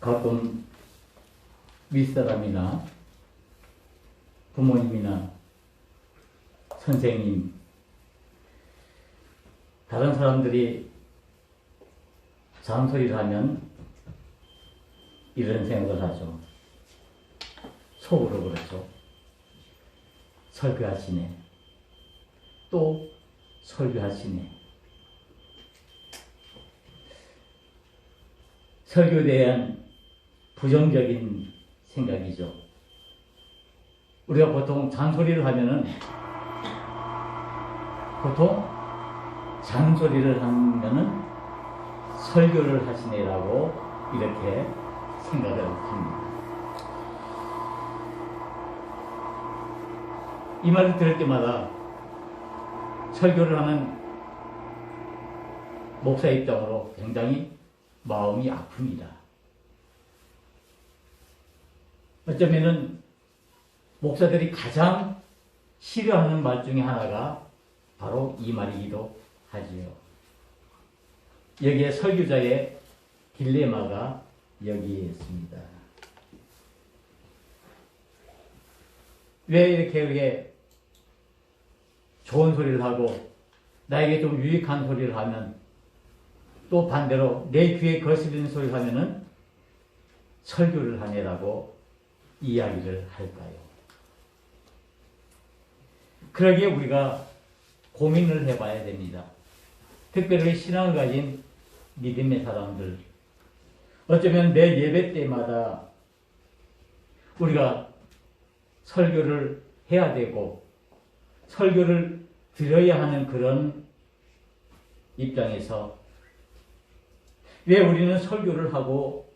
가끔 윗사람이나 부모님이나 선생님, 다른 사람들이 잔소리를 하면 이런 생각을 하죠. 속으로 그렇죠. 설교하시네. 또 설교하시네. 설교에 대한 부정적인 생각이죠. 우리가 보통 잔소리를 하면은 설교를 하시네라고 이렇게 생각을 합니다. 이 말을 들을 때마다 설교를 하는 목사 입장으로 굉장히 마음이 아픕니다. 어쩌면은 목사들이 가장 싫어하는 말 중에 하나가 바로 이 말이기도 하지요. 여기에 설교자의 딜레마가 여기에 있습니다. 왜 이렇게 우리에게 좋은 소리를 하고 나에게 좀 유익한 소리를 하면 또 반대로 내 귀에 거스르는 소리를 하면은 설교를 하네라고 이야기를 할까요? 그러기에 우리가 고민을 해봐야 됩니다. 특별히 신앙을 가진 믿음의 사람들, 어쩌면 매 예배 때마다 우리가 설교를 해야 되고 설교를 들어야 하는 그런 입장에서 왜 우리는 설교를 하고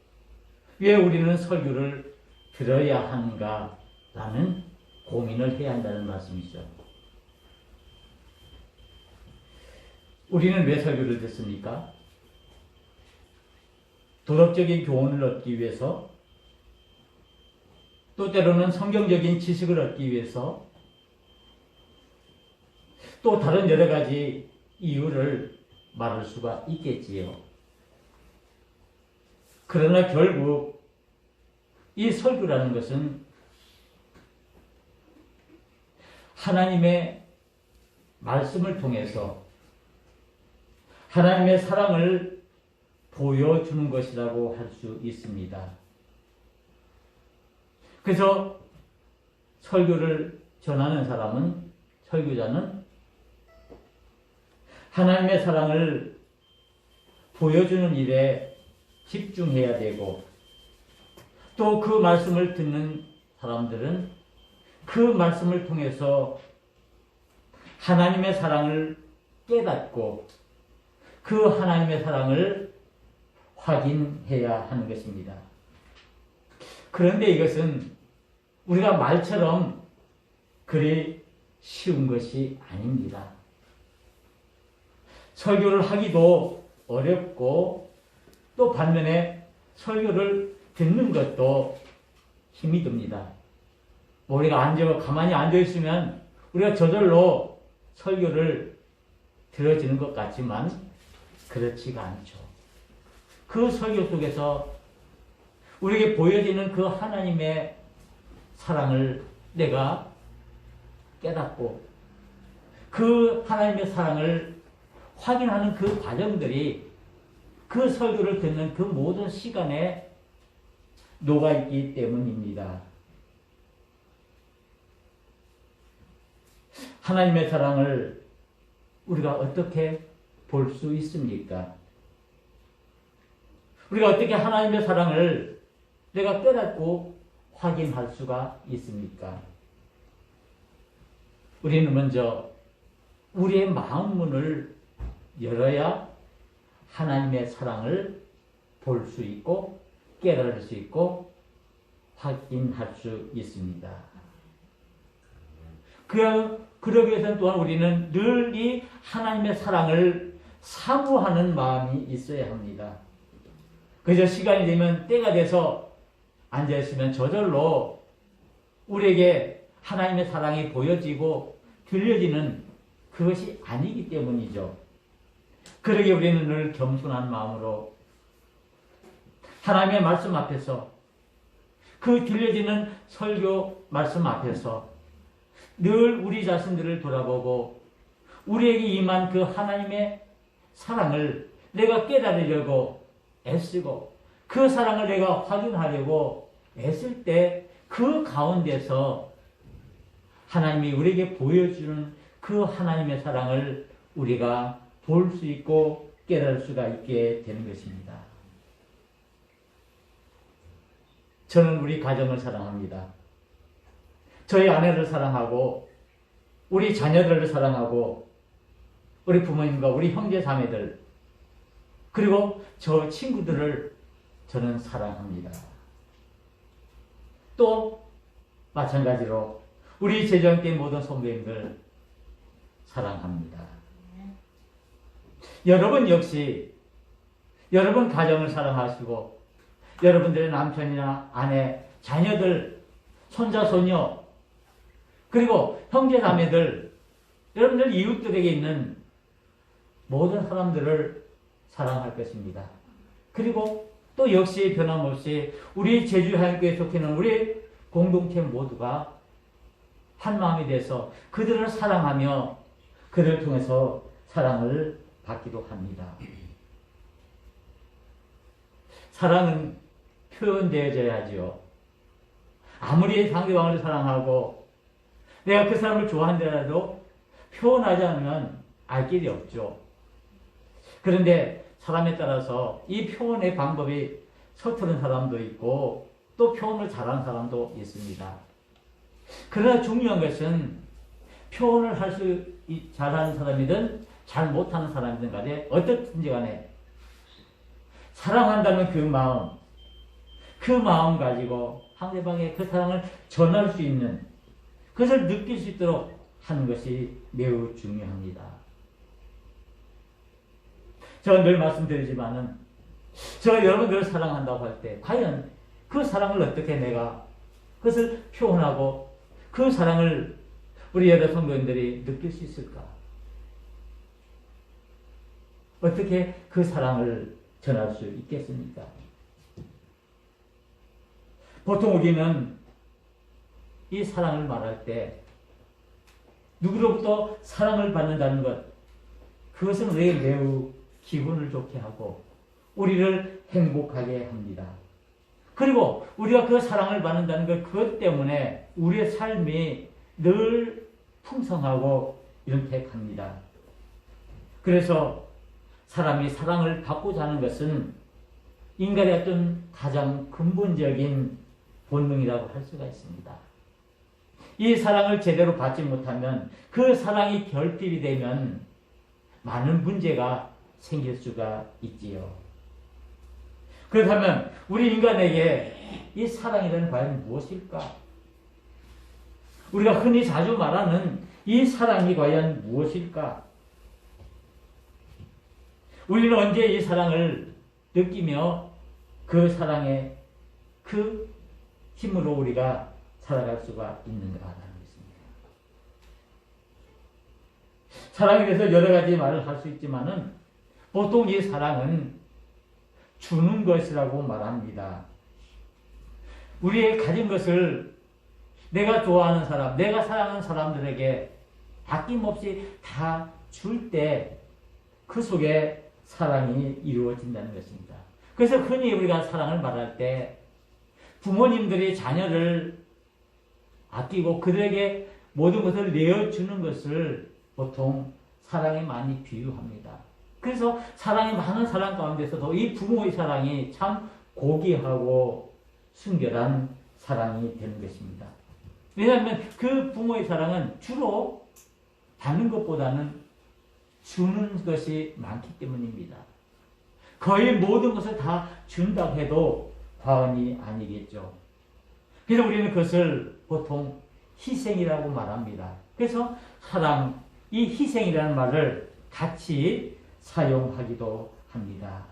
왜 우리는 설교를 들어야 하는가라는 고민을 해야 한다는 말씀이죠. 우리는 왜 설교를 듣습니까? 도덕적인 교훈을 얻기 위해서, 또 때로는 성경적인 지식을 얻기 위해서, 또 다른 여러 가지 이유를 말할 수가 있겠지요. 그러나 결국 이 설교라는 것은 하나님의 말씀을 통해서 하나님의 사랑을 보여주는 것이라고 할 수 있습니다. 그래서 설교를 전하는 사람은, 설교자는 하나님의 사랑을 보여주는 일에 집중해야 되고, 또 그 말씀을 듣는 사람들은 그 말씀을 통해서 하나님의 사랑을 깨닫고 그 하나님의 사랑을 확인해야 하는 것입니다. 그런데 이것은 우리가 말처럼 그리 쉬운 것이 아닙니다. 설교를 하기도 어렵고 또 반면에 설교를 듣는 것도 힘이 듭니다. 우리가 가만히 앉아있으면 우리가 저절로 설교를 들어지는 것 같지만 그렇지가 않죠. 그 설교 속에서 우리에게 보여지는 그 하나님의 사랑을 내가 깨닫고 그 하나님의 사랑을 확인하는 그 과정들이 그 설교를 듣는 그 모든 시간에 녹아있기 때문입니다. 하나님의 사랑을 우리가 어떻게 볼 수 있습니까? 우리가 어떻게 하나님의 사랑을 내가 깨닫고 확인할 수가 있습니까? 우리는 먼저 우리의 마음 문을 열어야 하나님의 사랑을 볼 수 있고 깨달을 수 있고 확인할 수 있습니다. 그러기 위해서는 또한 우리는 늘 이 하나님의 사랑을 사모하는 마음이 있어야 합니다. 그저 시간이 되면 때가 돼서 앉아있으면 저절로 우리에게 하나님의 사랑이 보여지고 들려지는 그것이 아니기 때문이죠. 그러기에 우리는 늘 겸손한 마음으로 하나님의 말씀 앞에서, 그 들려지는 설교 말씀 앞에서 늘 우리 자신들을 돌아보고 우리에게 임한 그 하나님의 사랑을 내가 깨달으려고 애쓰고 그 사랑을 내가 확인하려고 애쓸 때 그 가운데서 하나님이 우리에게 보여주는 그 하나님의 사랑을 우리가 볼 수 있고 깨달을 수가 있게 되는 것입니다. 저는 우리 가정을 사랑합니다. 저희 아내를 사랑하고 우리 자녀들을 사랑하고 우리 부모님과 우리 형제 자매들 그리고 저 친구들을 저는 사랑합니다. 또 마찬가지로 우리 제주교회 모든 성도님들 사랑합니다. 여러분 역시 여러분 가정을 사랑하시고 여러분들의 남편이나 아내, 자녀들, 손자, 손녀 그리고 형제 자매들 여러분들 이웃들에게 있는 모든 사람들을 사랑할 것입니다. 그리고 또 역시 변함없이 우리 제주하나님교회에 속해 있는 우리 공동체 모두가 한 마음이 돼서 그들을 사랑하며 그들을 통해서 사랑을 받기도 합니다. 사랑은 표현되어져야지요. 아무리 상대방을 사랑하고 내가 그 사람을 좋아한다라도 표현하지 않으면 알 길이 없죠. 그런데 사람에 따라서 이 표현의 방법이 서투른 사람도 있고 또 표현을 잘하는 사람도 있습니다. 그러나 중요한 것은 표현을 할 수 잘하는 사람이든 잘 못하는 사람이든 간에 어떻든지 간에 사랑한다는 그 마음 가지고 상대방의 그 사랑을 전할 수 있는 그것을 느낄 수 있도록 하는 것이 매우 중요합니다. 제가 늘 말씀드리지만은 제가 여러분들을 사랑한다고 할 때 과연 그 사랑을 어떻게 내가 그것을 표현하고 그 사랑을 우리 여러 성도님들이 느낄 수 있을까? 어떻게 그 사랑을 전할 수 있겠습니까? 보통 우리는 이 사랑을 말할 때 누구로부터 사랑을 받는다는 것 그것은 우리에게 매우 기분을 좋게 하고 우리를 행복하게 합니다. 그리고 우리가 그 사랑을 받는다는 것 그것 때문에 우리의 삶이 늘 풍성하고 윤택합니다. 그래서 사람이 사랑을 받고자 하는 것은 인간의 어떤 가장 근본적인 본능이라고 할 수가 있습니다. 이 사랑을 제대로 받지 못하면 그 사랑이 결핍이 되면 많은 문제가 생길 수가 있지요. 그렇다면 우리 인간에게 이 사랑이란 과연 무엇일까? 우리가 흔히 자주 말하는 이 사랑이 과연 무엇일까? 우리는 언제 이 사랑을 느끼며 그 사랑의 그 힘으로 우리가 살아갈 수가 있는가라는 것입니다. 사랑에 대해서 여러 가지 말을 할 수 있지만은 보통 이 사랑은 주는 것이라고 말합니다. 우리의 가진 것을 내가 좋아하는 사람, 내가 사랑하는 사람들에게 아낌없이 다 줄 때 그 속에 사랑이 이루어진다는 것입니다. 그래서 흔히 우리가 사랑을 말할 때 부모님들이 자녀를 아끼고 그들에게 모든 것을 내어주는 것을 보통 사랑에 많이 비유합니다. 그래서 사랑이 많은 사랑 가운데서도 이 부모의 사랑이 참 고귀하고 순결한 사랑이 되는 것입니다. 왜냐하면 그 부모의 사랑은 주로 받는 것보다는 주는 것이 많기 때문입니다. 거의 모든 것을 다 준다고 해도 과언이 아니겠죠. 그래서 우리는 그것을 보통 희생이라고 말합니다. 그래서 사랑, 이 희생이라는 말을 같이 사용하기도 합니다.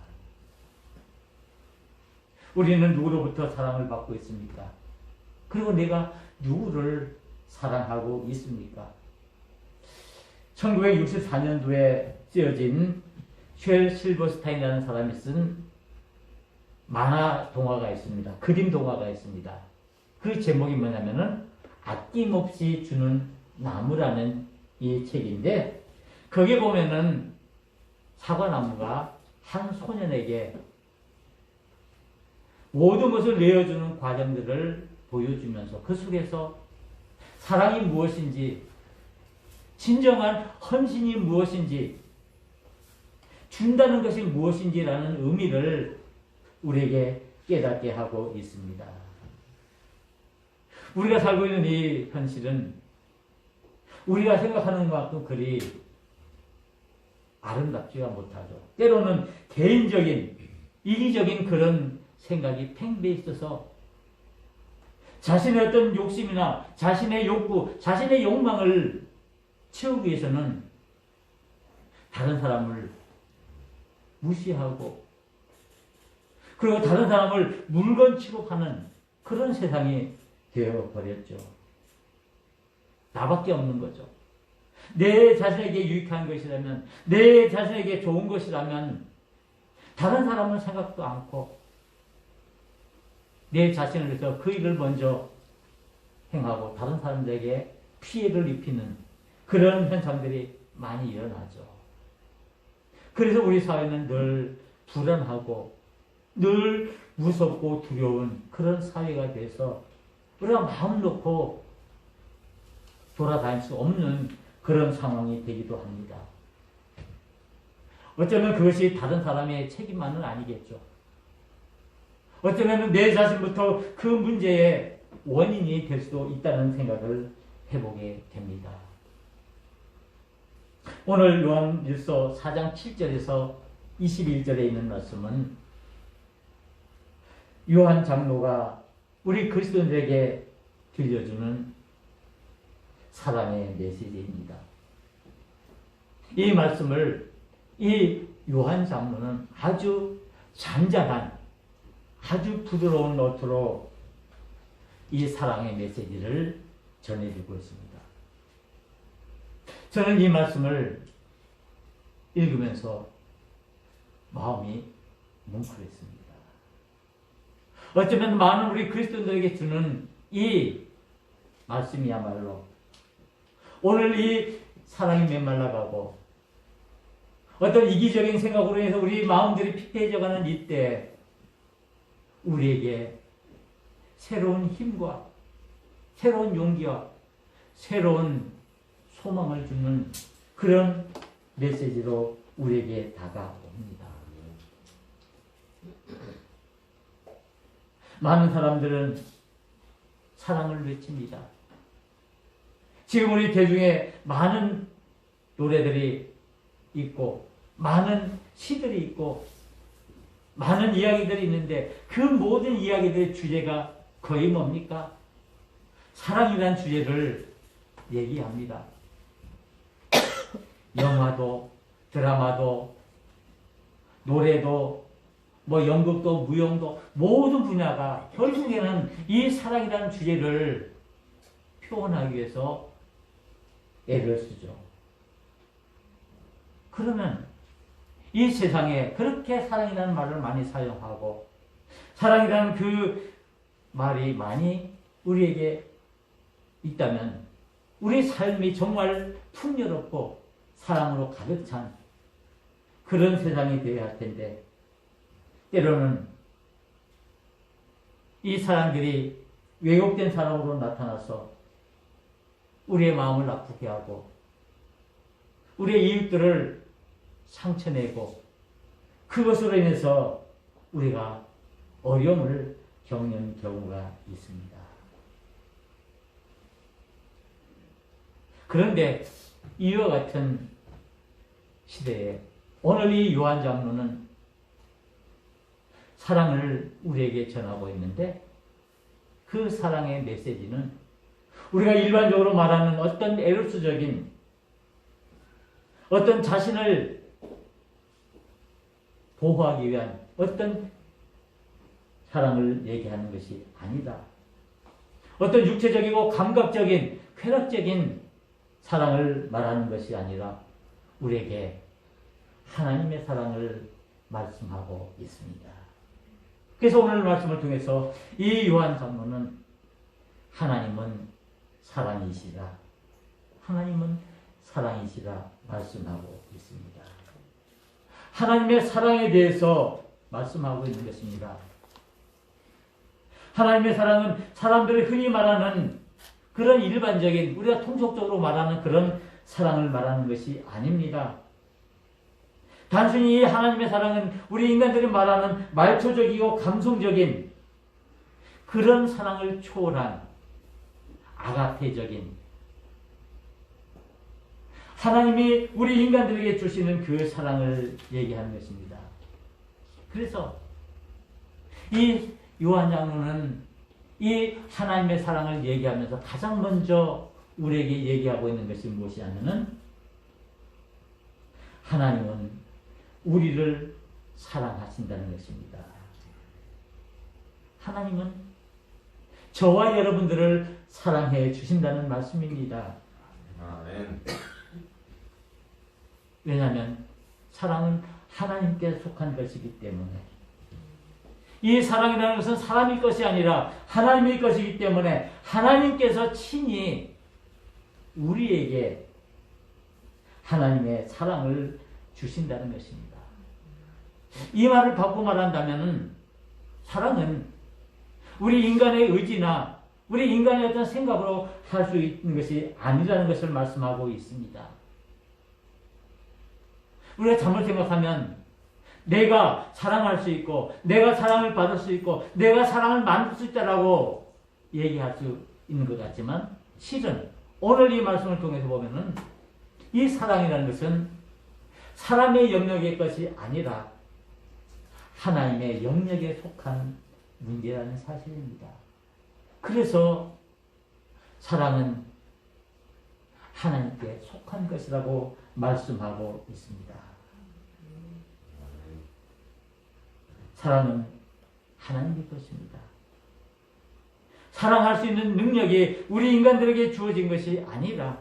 우리는 누구로부터 사랑을 받고 있습니까? 그리고 내가 누구를 사랑하고 있습니까? 1964년도에 쓰여진 쉘 실버스타인이라는 사람이 쓴 만화 동화가 있습니다. 그림 동화가 있습니다. 그 제목이 뭐냐면은 아낌없이 주는 나무라는 이 책인데, 거기 보면은 사과나무가 한 소년에게 모든 것을 내어주는 과정들을 보여주면서 그 속에서 사랑이 무엇인지, 진정한 헌신이 무엇인지, 준다는 것이 무엇인지라는 의미를 우리에게 깨닫게 하고 있습니다. 우리가 살고 있는 이 현실은 우리가 생각하는 만큼 그리 아름답지가 못하죠. 때로는 개인적인, 이기적인 그런 생각이 팽배해 있어서 자신의 어떤 욕심이나 자신의 욕구, 자신의 욕망을 채우기 위해서는 다른 사람을 무시하고, 그리고 다른 사람을 물건 취급하는 그런 세상이 되어버렸죠. 나밖에 없는 거죠. 내 자신에게 유익한 것이라면, 내 자신에게 좋은 것이라면 다른 사람은 생각도 않고 내 자신을 위해서 그 일을 먼저 행하고 다른 사람들에게 피해를 입히는 그런 현상들이 많이 일어나죠. 그래서 우리 사회는 늘 불안하고 늘 무섭고 두려운 그런 사회가 돼서 우리가 마음 놓고 돌아다닐 수 없는 그런 상황이 되기도 합니다. 어쩌면 그것이 다른 사람의 책임만은 아니겠죠. 어쩌면 내 자신부터 그 문제의 원인이 될 수도 있다는 생각을 해보게 됩니다. 오늘 요한일서 4장 7절에서 21절에 있는 말씀은 요한 장로가 우리 그리스도인들에게 들려주는 사랑의 메시지입니다. 이 말씀을 이 요한 장로는 아주 잔잔한, 아주 부드러운 노트로 이 사랑의 메시지를 전해주고 있습니다. 저는 이 말씀을 읽으면서 마음이 뭉클했습니다. 어쩌면 많은 우리 그리스도인들에게 주는 이 말씀이야말로 오늘 이 사랑이 메말라가고 어떤 이기적인 생각으로 해서 우리 마음들이 피폐해져가는 이때 우리에게 새로운 힘과 새로운 용기와 새로운 소망을 주는 그런 메시지로 우리에게 다가옵니다. 많은 사람들은 사랑을 외칩니다. 지금 우리 대중에 많은 노래들이 있고 많은 시들이 있고 많은 이야기들이 있는데 그 모든 이야기들의 주제가 거의 뭡니까? 사랑이라는 주제를 얘기합니다. 영화도 드라마도 노래도 연극도 무용도 모든 분야가 결국에는 이 사랑이라는 주제를 표현하기 위해서 애를 쓰죠. 그러면 이 세상에 그렇게 사랑이라는 말을 많이 사용하고 사랑이라는 그 말이 많이 우리에게 있다면 우리 삶이 정말 풍요롭고 사랑으로 가득 찬 그런 세상이 되어야 할 텐데 때로는 이 사람들이 왜곡된 사람으로 나타나서 우리의 마음을 아프게 하고 우리의 이웃들을 상처내고 그것으로 인해서 우리가 어려움을 겪는 경우가 있습니다. 그런데 이와 같은 시대에 오늘 이 요한 장로는 사랑을 우리에게 전하고 있는데 그 사랑의 메시지는 우리가 일반적으로 말하는 어떤 에로스적인 어떤 자신을 보호하기 위한 어떤 사랑을 얘기하는 것이 아니다. 어떤 육체적이고 감각적인 쾌락적인 사랑을 말하는 것이 아니라 우리에게 하나님의 사랑을 말씀하고 있습니다. 그래서 오늘 말씀을 통해서 이 요한 장로는 하나님은 사랑이시라, 하나님은 사랑이시라 말씀하고 있습니다. 하나님의 사랑에 대해서 말씀하고 있는 것입니다. 하나님의 사랑은 사람들이 흔히 말하는 그런 일반적인, 우리가 통속적으로 말하는 그런 사랑을 말하는 것이 아닙니다. 단순히 이 하나님의 사랑은 우리 인간들이 말하는 말초적이고 감성적인 그런 사랑을 초월한 아가페적인, 하나님이 우리 인간들에게 주시는 그 사랑을 얘기하는 것입니다. 그래서 이 요한 장로는 이 하나님의 사랑을 얘기하면서 가장 먼저 우리에게 얘기하고 있는 것이 무엇이냐면은 하나님은 우리를 사랑하신다는 것입니다. 하나님은 저와 여러분들을 사랑해 주신다는 말씀입니다. 아멘. 왜냐하면 사랑은 하나님께 속한 것이기 때문에, 이 사랑이라는 것은 사람의 것이 아니라 하나님의 것이기 때문에 하나님께서 친히 우리에게 하나님의 사랑을 주신다는 것입니다. 이 말을 바꾸고 말한다면 사랑은 우리 인간의 의지나 우리 인간의 어떤 생각으로 할 수 있는 것이 아니라는 것을 말씀하고 있습니다. 우리가 잘못 생각하면 내가 사랑할 수 있고 내가 사랑을 받을 수 있고 내가 사랑을 만들 수 있다라고 얘기할 수 있는 것 같지만, 실은 오늘 이 말씀을 통해서 보면은 이 사랑이라는 것은 사람의 영역의 것이 아니라 하나님의 영역에 속한 문제라는 사실입니다. 그래서 사랑은 하나님께 속한 것이라고 말씀하고 있습니다. 사랑은 하나님의 것입니다. 사랑할 수 있는 능력이 우리 인간들에게 주어진 것이 아니라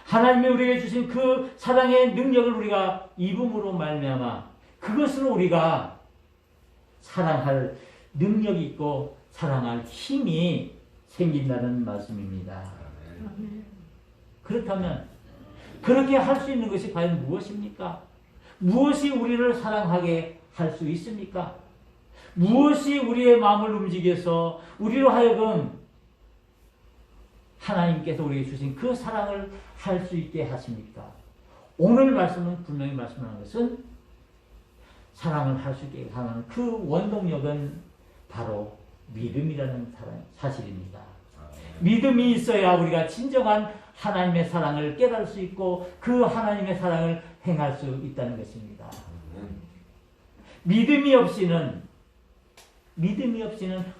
하나님이 우리에게 주신 그 사랑의 능력을 우리가 입음으로 말미암아 그것으로 우리가 사랑할 능력이 있고 사랑할 힘이 생긴다는 말씀입니다. 그렇다면 그렇게 할 수 있는 것이 과연 무엇입니까? 무엇이 우리를 사랑하게 할 수 있습니까? 무엇이 우리의 마음을 움직여서 우리로 하여금 하나님께서 우리에게 주신 그 사랑을 할 수 있게 하십니까? 오늘 말씀은 분명히 말씀하는 것은 사랑을 할 수 있게 하는 그 원동력은 바로 믿음이라는 사실입니다. 믿음이 있어야 우리가 진정한 하나님의 사랑을 깨달을 수 있고 그 하나님의 사랑을 행할 수 있다는 것입니다. 믿음이 없이는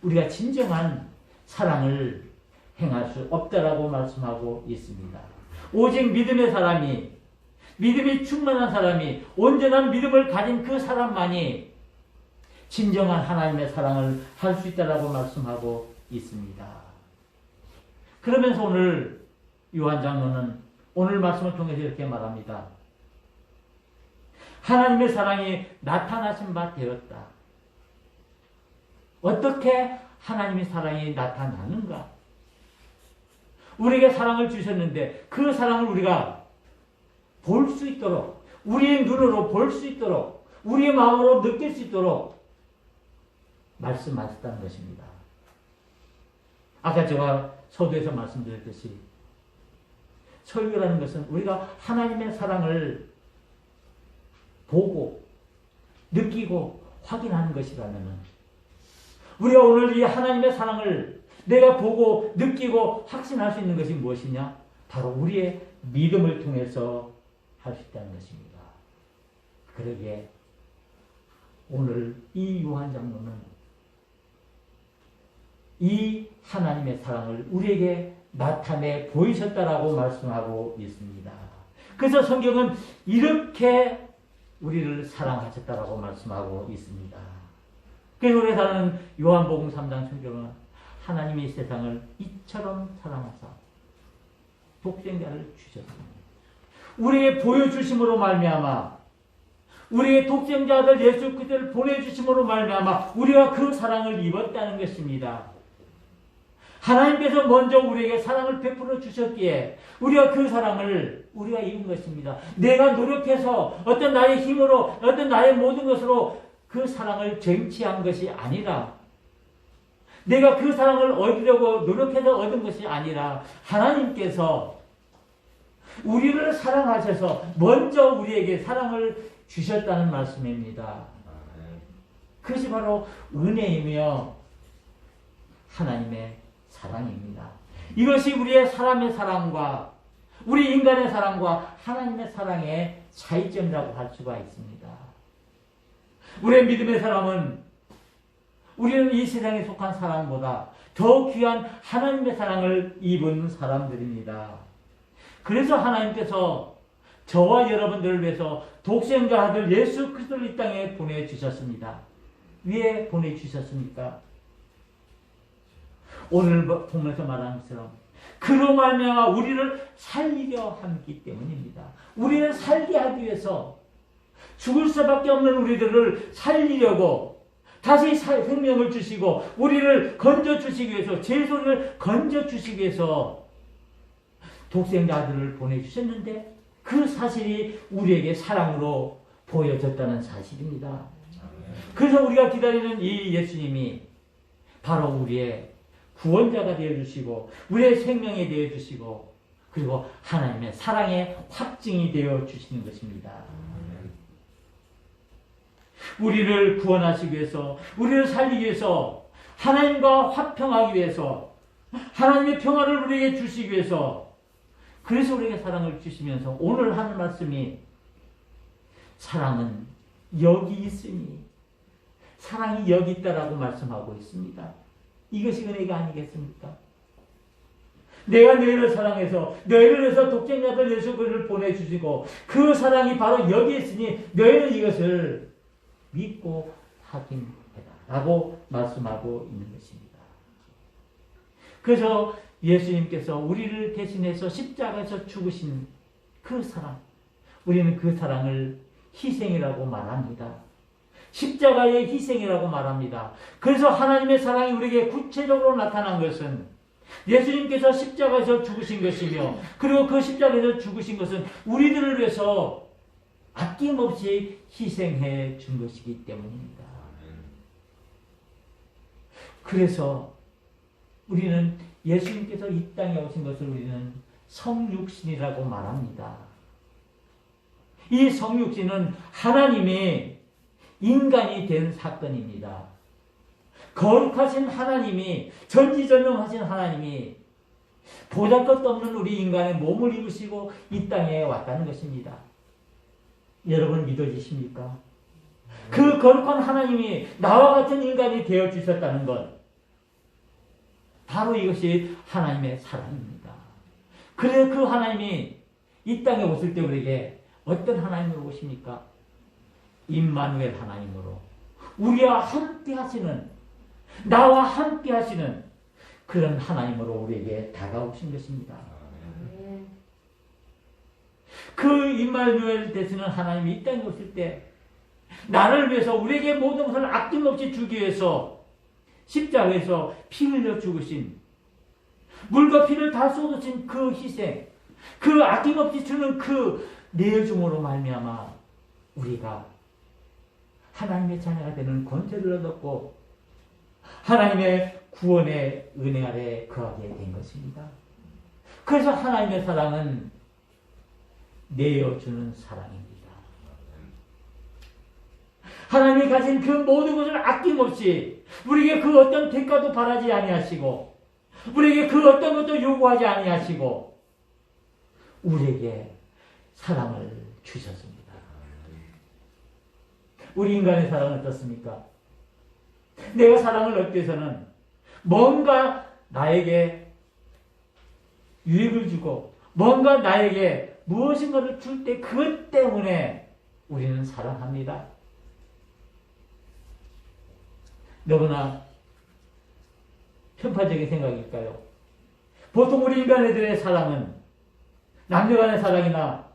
우리가 진정한 사랑을 행할 수 없다라고 말씀하고 있습니다. 오직 믿음의 사람이, 믿음이 충만한 사람이, 온전한 믿음을 가진 그 사람만이 진정한 하나님의 사랑을 할 수 있다라고 말씀하고 있습니다. 그러면서 오늘 요한 장로는 오늘 말씀을 통해서 이렇게 말합니다. 하나님의 사랑이 나타나신 바 되었다. 어떻게 하나님의 사랑이 나타나는가? 우리에게 사랑을 주셨는데 그 사랑을 우리가 볼 수 있도록, 우리의 눈으로 볼 수 있도록, 우리의 마음으로 느낄 수 있도록 말씀하셨다는 것입니다. 아까 제가 서두에서 말씀드렸듯이 설교라는 것은 우리가 하나님의 사랑을 보고 느끼고 확인하는 것이라면, 우리가 오늘 이 하나님의 사랑을 내가 보고 느끼고 확신할 수 있는 것이 무엇이냐? 바로 우리의 믿음을 통해서 할 수 있다는 것입니다. 그러기에 오늘 이 요한 장로는 이 하나님의 사랑을 우리에게 나타내 보이셨다라고 말씀하고 있습니다. 그래서 성경은 이렇게 우리를 사랑하셨다라고 말씀하고 있습니다. 그래서 우리가 요한복음 3장 7절은 하나님이 세상을 이처럼 사랑하사 독생자를 주셨습니다. 우리에게 보여주심으로 말미암아 우리의 독생자 아들 예수 그리스도를 보내주심으로 말미암아 우리가 그 사랑을 입었다는 것입니다. 하나님께서 먼저 우리에게 사랑을 베풀어 주셨기에 우리가 그 사랑을 우리가 입은 것입니다. 내가 노력해서 어떤 나의 힘으로 어떤 나의 모든 것으로 그 사랑을 쟁취한 것이 아니라 내가 그 사랑을 얻으려고 노력해서 얻은 것이 아니라 하나님께서 우리를 사랑하셔서 먼저 우리에게 사랑을 주셨다는 말씀입니다. 그것이 바로 은혜이며 하나님의 사랑입니다. 이것이 우리의 사람의 사랑과 우리 인간의 사랑과 하나님의 사랑의 차이점이라고 할 수가 있습니다. 우리의 믿음의 사람은 우리는 이 세상에 속한 사랑보다 더 귀한 하나님의 사랑을 입은 사람들입니다. 그래서 하나님께서 저와 여러분들을 위해서 독생자 아들 예수 그리스도를 이 땅에 보내주셨습니다. 왜 보내주셨습니까? 오늘 본문에서 말하는 것처럼 그로 말미암아 우리를 살리려 함기 때문입니다. 우리를 살게 하기 위해서 죽을 수밖에 없는 우리들을 살리려고 다시 생명을 주시고 우리를 건져주시기 위해서 죄소를 건져주시기 위해서 독생자 아들을 보내주셨는데 그 사실이 우리에게 사랑으로 보여졌다는 사실입니다. 그래서 우리가 기다리는 이 예수님이 바로 우리의 구원자가 되어주시고 우리의 생명이 되어주시고 그리고 하나님의 사랑의 확증이 되어주시는 것입니다. 우리를 구원하시기 위해서 우리를 살리기 위해서 하나님과 화평하기 위해서 하나님의 평화를 우리에게 주시기 위해서 그래서 우리에게 사랑을 주시면서 오늘 하는 말씀이 사랑은 여기 있으니 사랑이 여기 있다라고 말씀하고 있습니다. 이것이 은혜가 아니겠습니까? 내가 너희를 사랑해서 너희를 위해서 독생자 아들 예수 그리스도를 보내주시고 그 사랑이 바로 여기 있으니 너희는 이것을 믿고 확인해라 라고 말씀하고 있는 것입니다. 그래서 예수님께서 우리를 대신해서 십자가에서 죽으신 그 사랑, 우리는 그 사랑을 희생이라고 말합니다. 십자가의 희생이라고 말합니다. 그래서 하나님의 사랑이 우리에게 구체적으로 나타난 것은 예수님께서 십자가에서 죽으신 것이며 그리고 그 십자가에서 죽으신 것은 우리들을 위해서 아낌없이 희생해 준 것이기 때문입니다. 그래서 우리는 예수님께서 이 땅에 오신 것을 우리는 성육신이라고 말합니다. 이 성육신은 하나님이 인간이 된 사건입니다. 거룩하신 하나님이 전지전능하신 하나님이 보잘것없는 우리 인간의 몸을 입으시고 이 땅에 왔다는 것입니다. 여러분 믿어지십니까? 그 거룩한 하나님이 나와 같은 인간이 되어주셨다는 것 바로 이것이 하나님의 사랑입니다. 그래서 그 하나님이 이 땅에 오실 때 우리에게 어떤 하나님으로 오십니까? 임마누엘 하나님으로 우리와 함께 하시는 나와 함께 하시는 그런 하나님으로 우리에게 다가오신 것입니다. 그 임마누엘 되시는 하나님이 이 땅에 오실 때 나를 위해서 우리에게 모든 것을 아낌없이 주기 위해서 십자가에서 피 흘려 죽으신 물과 피를 다 쏟으신 그 희생 그 아낌없이 주는 그 내어줌으로 말미암아 우리가 하나님의 자녀가 되는 권세를 얻었고 하나님의 구원의 은혜 아래 거하게 된 것입니다. 그래서 하나님의 사랑은 내어주는 사랑입니다. 하나님이 가진 그 모든 것을 아낌없이 우리에게 그 어떤 대가도 바라지 아니하시고 우리에게 그 어떤 것도 요구하지 아니하시고 우리에게 사랑을 주셨습니다. 우리 인간의 사랑은 어떻습니까? 내가 사랑을 얻기 위해서는 뭔가 나에게 유익을 주고 뭔가 나에게 무엇인가를 줄 때 그것 때문에 우리는 사랑합니다. 너무나 편파적인 생각일까요? 보통 우리 인간들의 사랑은 남녀간의 사랑이나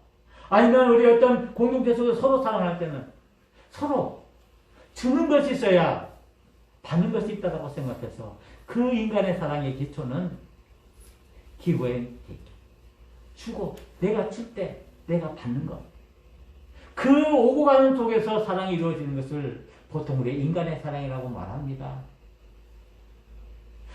아니면 우리 어떤 공동체 속에서 서로 사랑할 때는 서로 주는 것이 있어야 받는 것이 있다고 생각해서 그 인간의 사랑의 기초는 기부의 주고 내가 줄 때 내가 받는 것. 그 오고 가는 속에서 사랑이 이루어지는 것을 보통 우리 인간의 사랑이라고 말합니다.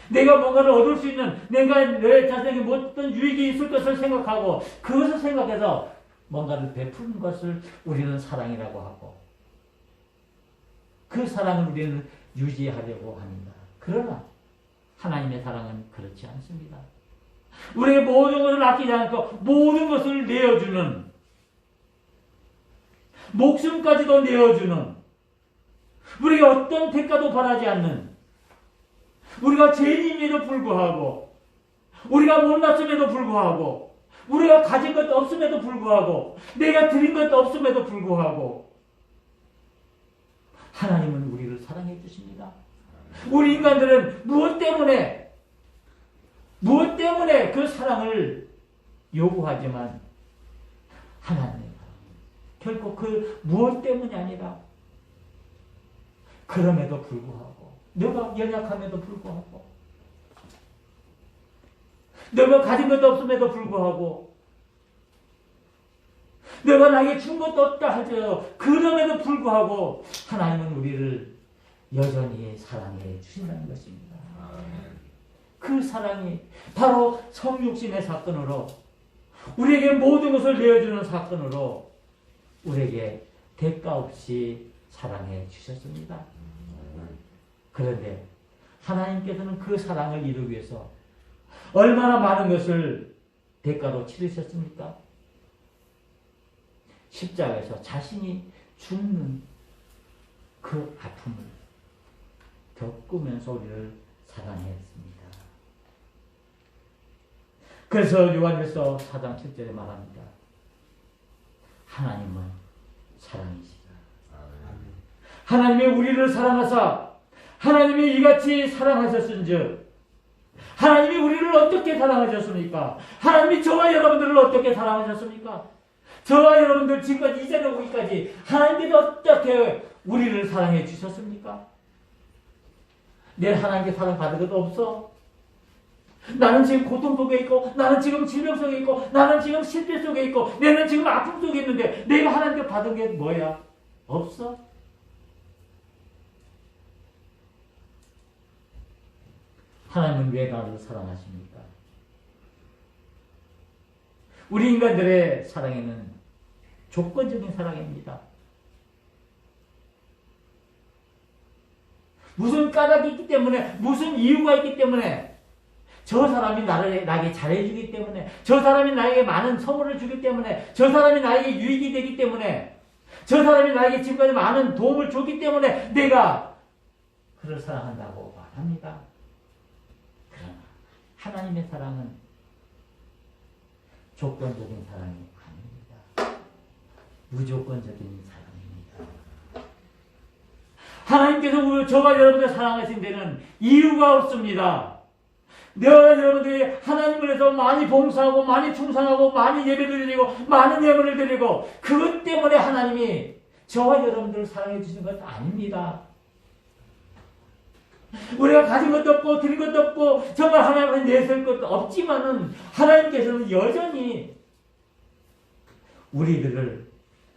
내가 뭔가를 얻을 수 있는, 내가 내 자신에게 어떤 유익이 있을 것을 생각하고 그것을 생각해서 뭔가를 베푸는 것을 우리는 사랑이라고 하고 그 사랑을 우리는 유지하려고 합니다. 그러나 하나님의 사랑은 그렇지 않습니다. 우리의 모든 것을 아끼지 않고 모든 것을 내어주는, 목숨까지도 내어주는, 우리가 어떤 대가도 바라지 않는, 우리가 죄인임에도 불구하고, 우리가 못났음에도 불구하고, 우리가 가진 것도 없음에도 불구하고, 내가 드린 것도 없음에도 불구하고, 하나님은 우리를 사랑해 주십니다. 우리 인간들은 무엇 때문에 그 사랑을 요구하지만 하나님의 사랑 결코 그 무엇 때문이 아니라 그럼에도 불구하고 너가 연약함에도 불구하고 너가 가진 것도 없음에도 불구하고 너가 나에게 준 것도 없다 할지라도 그럼에도 불구하고 하나님은 우리를 여전히 사랑해 주신다는 것입니다. 그 사랑이 바로 성육신의 사건으로 우리에게 모든 것을 내어주는 사건으로 우리에게 대가 없이 사랑해 주셨습니다. 그런데 하나님께서는 그 사랑을 이루기 위해서 얼마나 많은 것을 대가로 치르셨습니까? 십자가에서 자신이 죽는 그 아픔을 겪으면서 우리를 사랑했습니다. 그래서 요한일서 4장 7절에 말합니다. 하나님은 사랑이시다. 하나님이 우리를 사랑하사 하나님이 이같이 사랑하셨은즉 하나님이 우리를 어떻게 사랑하셨습니까? 하나님이 저와 여러분들을 어떻게 사랑하셨습니까? 저와 여러분들 지금까지 이전에 오기까지 하나님께서 어떻게 우리를 사랑해 주셨습니까? 내 하나님께 사랑받은 것도 없어? 나는 지금 고통 속에 있고 나는 지금 질병 속에 있고 나는 지금 실패 속에 있고 나는 지금 아픔 속에 있는데 내가 하나님께 받은 게 뭐야? 없어? 하나님은 왜 나를 사랑하십니까? 우리 인간들의 사랑에는 조건적인 사랑입니다. 무슨 까닭이 있기 때문에 무슨 이유가 있기 때문에 저 사람이 나에게 잘해주기 때문에 저 사람이 나에게 많은 선물을 주기 때문에 저 사람이 나에게 유익이 되기 때문에 저 사람이 나에게 지금까지 많은 도움을 줬기 때문에 내가 그를 사랑한다고 말합니다. 그러나 하나님의 사랑은 조건적인 사랑이 아닙니다. 무조건적인 사랑입니다. 하나님께서 저와 여러분을 사랑하신 데는 이유가 없습니다. 내가 여러분들이 하나님을 위해서 많이 봉사하고 많이 충성하고 많이 예배를 드리고 많은 예물을 드리고 그것 때문에 하나님이 저와 여러분들을 사랑해 주신 것 아닙니다. 우리가 가진 것도 없고 드린 것도 없고 정말 하나님을 내세울 것도 없지만은 하나님께서는 여전히 우리들을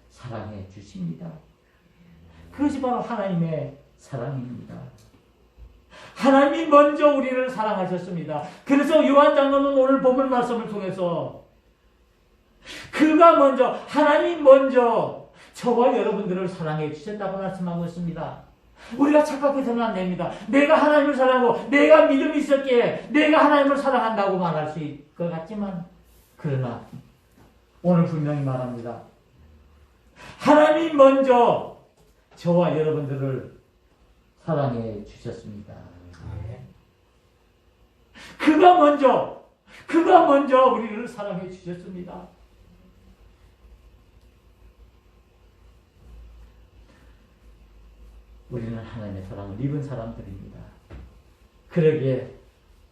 사랑해 주십니다. 그것이 바로 하나님의 사랑입니다. 하나님이 먼저 우리를 사랑하셨습니다. 그래서 요한 장로는 오늘 본문 말씀을 통해서 그가 먼저 하나님 먼저 저와 여러분들을 사랑해 주셨다고 말씀하고 있습니다. 우리가 착각해서는 안 됩니다. 내가 하나님을 사랑하고 내가 믿음이 있었기에 내가 하나님을 사랑한다고 말할 수 있을 것 같지만 그러나 오늘 분명히 말합니다. 하나님이 먼저 저와 여러분들을 사랑해 주셨습니다. 그가 먼저 우리를 사랑해 주셨습니다. 우리는 하나님의 사랑을 입은 사람들입니다. 그러기에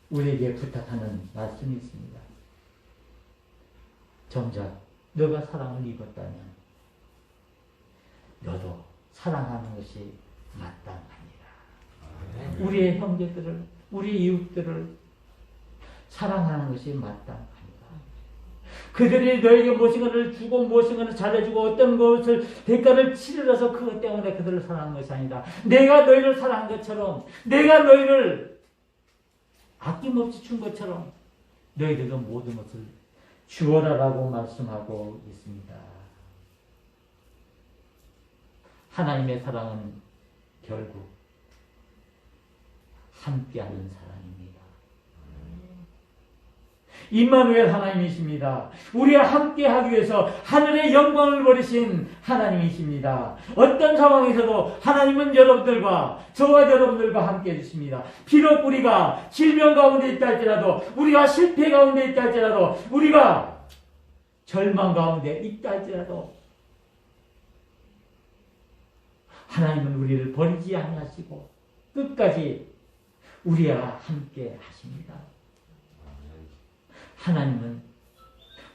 우리에게 부탁하는 말씀이 있습니다. 정작 너가 사랑을 입었다면 너도 사랑하는 것이 마땅합니다. 우리의 형제들을, 우리 이웃들을 사랑하는 것이 마땅합니다. 그들이 너에게 무엇인가를 주고 무엇인가를 잘해주고 어떤 것을 대가를 치르러서 그것 때문에 그들을 사랑하는 것이 아니다. 내가 너희를 사랑한 것처럼, 내가 너희를 아낌없이 준 것처럼 너희들도 모든 것을 주어라라고 말씀하고 있습니다. 하나님의 사랑은 결국 함께하는 사랑입니다. 임마누엘 하나님이십니다. 우리와 함께하기 위해서 하늘의 영광을 버리신 하나님이십니다. 어떤 상황에서도 하나님은 여러분들과 저와 여러분들과 함께해 주십니다. 비록 우리가 질병 가운데 있다 할지라도, 우리가 실패 가운데 있다 할지라도, 우리가 절망 가운데 있다 할지라도 하나님은 우리를 버리지 아니하시고 끝까지 우리와 함께 하십니다. 하나님은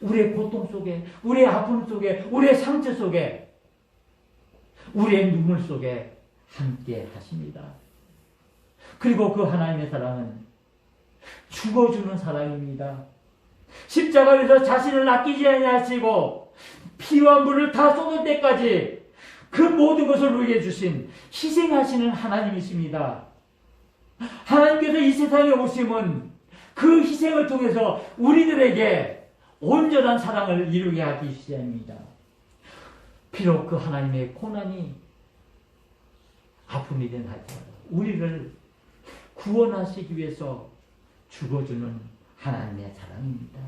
우리의 고통 속에, 우리의 아픔 속에, 우리의 상처 속에, 우리의 눈물 속에 함께 하십니다. 그리고 그 하나님의 사랑은 죽어주는 사랑입니다. 십자가에서 자신을 아끼지 아니하시고 피와 물을 다 쏟을 때까지 그 모든 것을 위해 주신 희생하시는 하나님이십니다. 하나님께서 이 세상에 오심은 그 희생을 통해서 우리들에게 온전한 사랑을 이루게 하기 위함입니다. 비록 그 하나님의 고난이 아픔이 된 할지라도 우리를 구원하시기 위해서 죽어주는 하나님의 사랑입니다.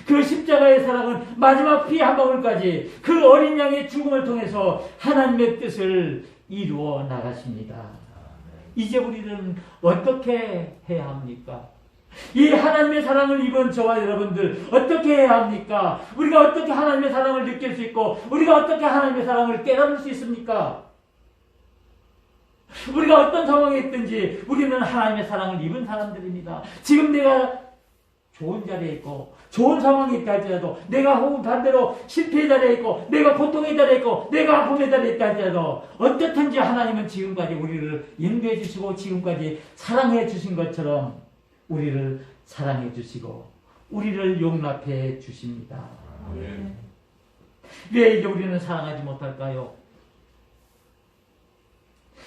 그 십자가의 사랑은 마지막 피 한 방울까지 그 어린 양의 죽음을 통해서 하나님의 뜻을 이루어 나가십니다. 이제 우리는 어떻게 해야 합니까? 이 하나님의 사랑을 입은 저와 여러분들 어떻게 해야 합니까? 우리가 어떻게 하나님의 사랑을 느낄 수 있고 우리가 어떻게 하나님의 사랑을 깨달을 수 있습니까? 우리가 어떤 상황에 있든지 우리는 하나님의 사랑을 입은 사람들입니다. 지금 내가 좋은 자리에 있고 좋은 상황에 있다 할지라도, 내가 혹은 반대로 실패의 자리에 있고 내가 고통의 자리에 있고 내가 아픔의 자리에 있다 할지라도 어떻든지 하나님은 지금까지 우리를 인도해 주시고 지금까지 사랑해 주신 것처럼 우리를 사랑해 주시고 우리를 용납해 주십니다. 왜 이제 우리는 사랑하지 못할까요?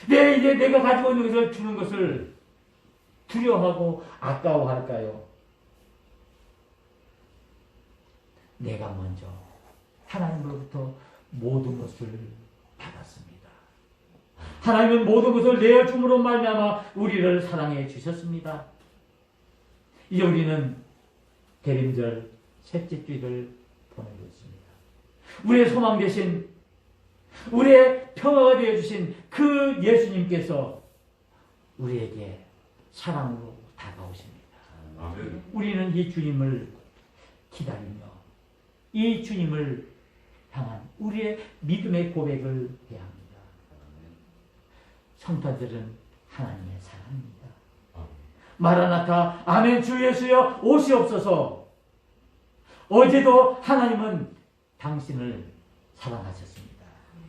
왜 이제 내가 가지고 있는 것을 주는 것을 두려워하고 아까워할까요? 내가 먼저 하나님으로부터 모든 것을 받았습니다. 하나님은 모든 것을 내어 줌으로 말미암아 우리를 사랑해 주셨습니다. 이제 우리는 대림절 셋째 주일을 보내고 있습니다. 우리의 소망 되신, 우리의 평화가 되어주신 그 예수님께서 우리에게 사랑으로 다가오십니다. 우리는 이 주님을 기다리며 이 주님을 향한 우리의 믿음의 고백을 해야 합니다. 성탄절은 하나님의 사랑입니다. 마라나타, 아멘, 주 예수여 오시옵소서. 어제도 하나님은 당신을 사랑하셨습니다.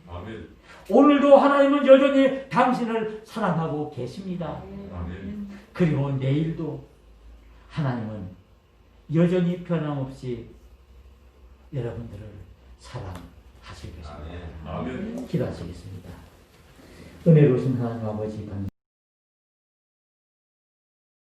아멘. 오늘도 하나님은 여전히 당신을 사랑하고 계십니다. 아멘. 그리고 내일도 하나님은 여전히 변함없이 여러분들을 사랑하실 것입니다. 아멘. 기도하시겠습니다. 은혜로우신 하나님 아버지 감사합니다.